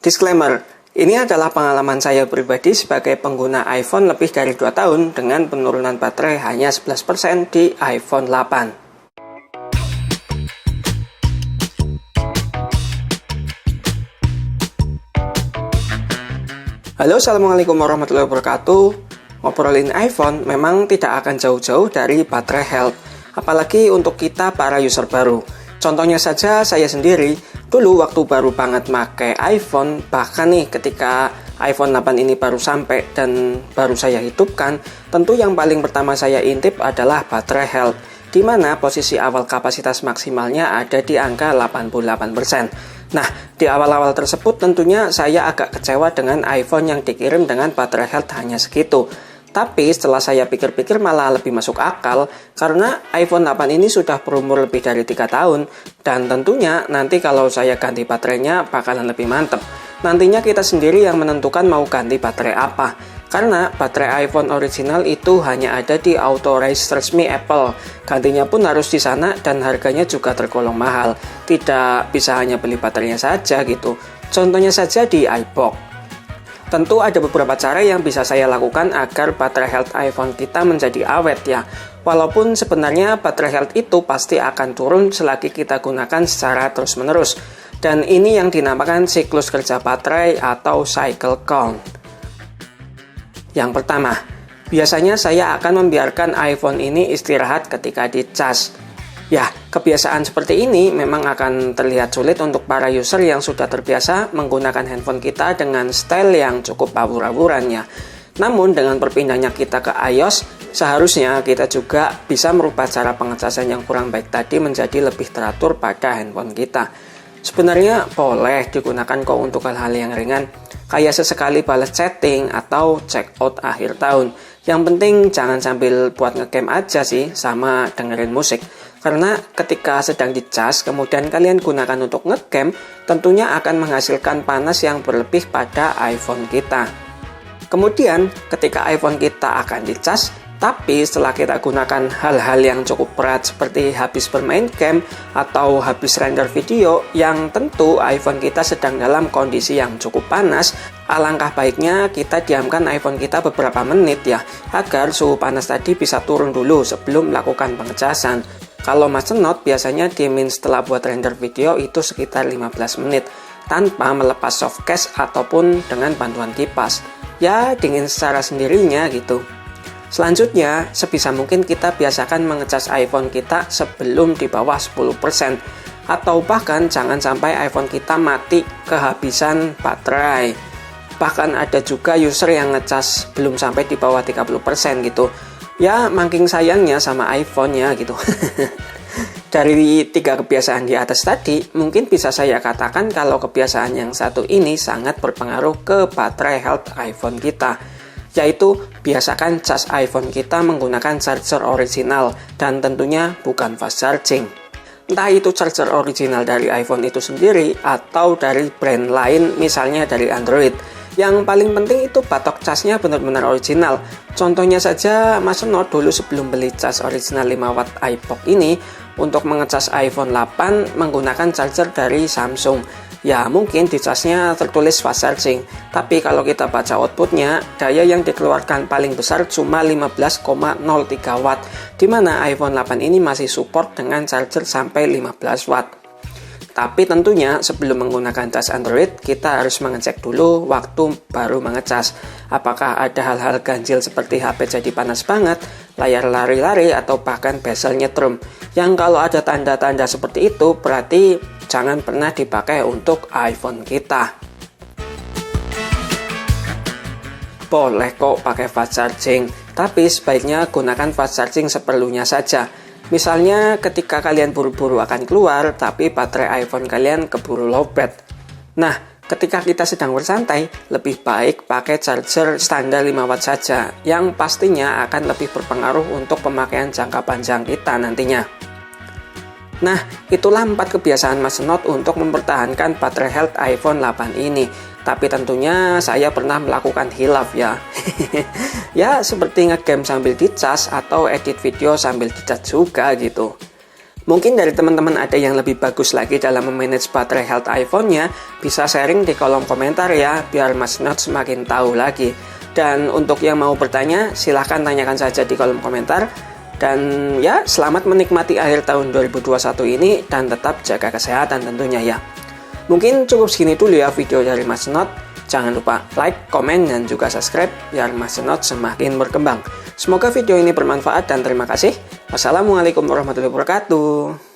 Disclaimer, ini adalah pengalaman saya pribadi sebagai pengguna iPhone lebih dari 2 tahun dengan penurunan baterai hanya 11% di iPhone 8. Halo, assalamualaikum warahmatullahi wabarakatuh. Ngobrolin iPhone memang tidak akan jauh-jauh dari baterai health, apalagi untuk kita para user baru. Contohnya saja saya sendiri, dulu waktu baru banget pakai iPhone, bahkan nih ketika iPhone 8 ini baru sampai dan baru saya hidupkan, tentu yang paling pertama saya intip adalah baterai health, di mana posisi awal kapasitas maksimalnya ada di angka 88%. Nah, di awal-awal tersebut tentunya saya agak kecewa dengan iPhone yang dikirim dengan baterai health hanya segitu. Tapi setelah saya pikir-pikir malah lebih masuk akal karena iPhone 8 ini sudah berumur lebih dari 3 tahun dan tentunya nanti kalau saya ganti baterainya bakalan lebih mantep. Nantinya kita sendiri yang menentukan mau ganti baterai apa. Karena baterai iPhone original itu hanya ada di authorized resmi Apple. Gantinya pun harus di sana dan harganya juga tergolong mahal. Tidak bisa hanya beli baterainya saja gitu. Contohnya saja di iBox. Tentu ada beberapa cara yang bisa saya lakukan agar baterai health iPhone kita menjadi awet ya. Walaupun sebenarnya baterai health itu pasti akan turun selagi kita gunakan secara terus-menerus. Dan ini yang dinamakan siklus kerja baterai atau cycle count. Yang pertama, biasanya saya akan membiarkan iPhone ini istirahat ketika dicas. Ya, kebiasaan seperti ini memang akan terlihat sulit untuk para user yang sudah terbiasa menggunakan handphone kita dengan style yang cukup awur-awurannya. Namun dengan berpindahnya kita ke iOS, seharusnya kita juga bisa merubah cara pengecasan yang kurang baik tadi menjadi lebih teratur pada handphone kita. Sebenarnya boleh digunakan kok untuk hal-hal yang ringan, kayak sesekali balas chatting atau check out akhir tahun. Yang penting jangan sambil buat ngegame aja sih, sama dengerin musik. Karena ketika sedang dicas, kemudian kalian gunakan untuk ngegame, tentunya akan menghasilkan panas yang berlebih pada iPhone kita. Kemudian, ketika iPhone kita akan dicas, tapi setelah kita gunakan hal-hal yang cukup berat seperti habis bermain game atau habis render video yang tentu iPhone kita sedang dalam kondisi yang cukup panas, alangkah baiknya kita diamkan iPhone kita beberapa menit ya, agar suhu panas tadi bisa turun dulu sebelum melakukan pengecasan. Kalau Mas Not biasanya diemin setelah buat render video itu sekitar 15 menit tanpa melepas softcase ataupun dengan bantuan kipas. Ya dingin secara sendirinya gitu. Selanjutnya, sebisa mungkin kita biasakan mengecas iPhone kita sebelum di bawah 10%. Atau bahkan jangan sampai iPhone kita mati kehabisan baterai. Bahkan ada juga user yang ngecas belum sampai di bawah 30% gitu. Ya, makin sayangnya sama iPhone-nya gitu. Dari 3 kebiasaan di atas tadi, mungkin bisa saya katakan kalau kebiasaan yang satu ini sangat berpengaruh ke baterai health iPhone kita. Yaitu, biasakan cas iPhone kita menggunakan charger original dan tentunya bukan fast charging. Entah itu charger original dari iPhone itu sendiri atau dari brand lain, misalnya dari Android. Yang paling penting itu batok casnya benar-benar original. Contohnya saja Mas Not dulu sebelum beli cas original 5W iBox ini untuk mengecas iPhone 8 menggunakan charger dari Samsung. Ya mungkin di casnya tertulis fast charging, tapi kalau kita baca outputnya, daya yang dikeluarkan paling besar cuma 15,03 watt, di mana iPhone 8 ini masih support dengan charger sampai 15 watt. Tapi tentunya sebelum menggunakan cas Android, kita harus mengecek dulu waktu baru mengecas. Apakah ada hal-hal ganjil seperti HP jadi panas banget, layar lari-lari, atau bahkan bezel nyetrum. Yang kalau ada tanda-tanda seperti itu, berarti jangan pernah dipakai untuk iPhone kita. Boleh kok pakai fast charging, tapi sebaiknya gunakan fast charging seperlunya saja. Misalnya ketika kalian buru-buru akan keluar, tapi baterai iPhone kalian keburu lowbat. Nah, ketika kita sedang bersantai, lebih baik pakai charger standar 5W saja, yang pastinya akan lebih berpengaruh untuk pemakaian jangka panjang kita nantinya. Nah, itulah 4 kebiasaan Mas Not untuk mempertahankan baterai health iPhone 8 ini. Tapi tentunya saya pernah melakukan hilaf ya. Ya, seperti ngegame sambil dicas atau edit video sambil dicas juga gitu. Mungkin dari teman-teman ada yang lebih bagus lagi dalam memanage baterai health iPhone-nya, bisa sharing di kolom komentar ya, biar Mas Not semakin tahu lagi. Dan untuk yang mau bertanya, silahkan tanyakan saja di kolom komentar. Dan ya, selamat menikmati akhir tahun 2021 ini, dan tetap jaga kesehatan tentunya ya. Mungkin cukup segini dulu ya video dari Mas Not. Jangan lupa like, komen, dan juga subscribe, biar Mas Not semakin berkembang. Semoga video ini bermanfaat dan terima kasih. Wassalamualaikum warahmatullahi wabarakatuh.